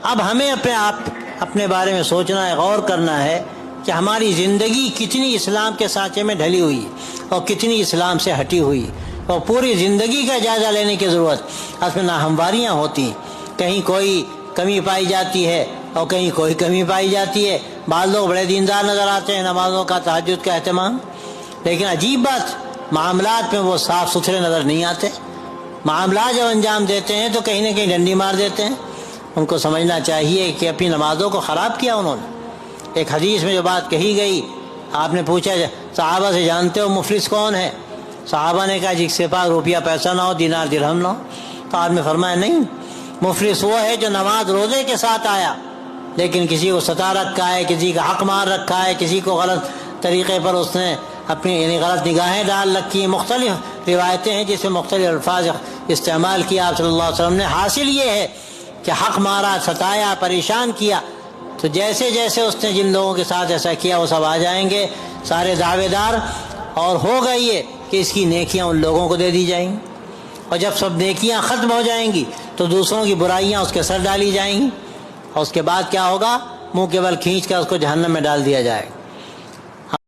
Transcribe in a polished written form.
اب ہمیں اپنے بارے میں سوچنا ہے، غور کرنا ہے کہ ہماری زندگی کتنی اسلام کے سانچے میں ڈھلی ہوئی اور کتنی اسلام سے ہٹی ہوئی، اور پوری زندگی کا جائزہ لینے کی ضرورت۔ اس میں ناہمواریاں ہوتی ہیں، کہیں کوئی کمی پائی جاتی ہے اور کہیں کوئی کمی پائی جاتی ہے۔ بعض لوگ بڑے دیندار نظر آتے ہیں، نمازوں کا، تہجد کا اہتمام، لیکن عجیب بات، معاملات میں وہ صاف ستھرے نظر نہیں آتے۔ معاملات جب انجام دیتے ہیں تو کہیں نہ کہیں ڈنڈی مار دیتے ہیں۔ ان کو سمجھنا چاہیے کہ اپنی نمازوں کو خراب کیا انہوں نے۔ ایک حدیث میں جو بات کہی گئی، آپ نے پوچھا صحابہ سے جانتے ہو مفلس کون ہے؟ صحابہ نے کہا جس کے پاس روپیہ پیسہ نہ ہو، دینار درہم نہ ہو۔ تو آپ نے فرمایا نہیں، مفلس وہ ہے جو نماز روزے کے ساتھ آیا لیکن کسی کو ستا رکھا ہے، کسی کا حق مار رکھا ہے، کسی کو غلط طریقے پر اس نے اپنی غلط نگاہیں ڈال رکھی ہیں۔ مختلف روایتیں ہیں جس میں مختلف الفاظ استعمال کیا آپ صلی اللہ علیہ وسلم نے۔ حاصل یہ ہے کہ حق مارا، ستایا، پریشان کیا، تو جیسے جیسے اس نے جن لوگوں کے ساتھ ایسا کیا وہ سب آ جائیں گے سارے دعوے دار، اور ہوگا یہ کہ اس کی نیکیاں ان لوگوں کو دے دی جائیں گی، اور جب سب نیکیاں ختم ہو جائیں گی تو دوسروں کی برائیاں اس کے سر ڈالی جائیں گی، اور اس کے بعد کیا ہوگا؟ منہ کے بل کھینچ کر اس کو جہنم میں ڈال دیا جائے گا۔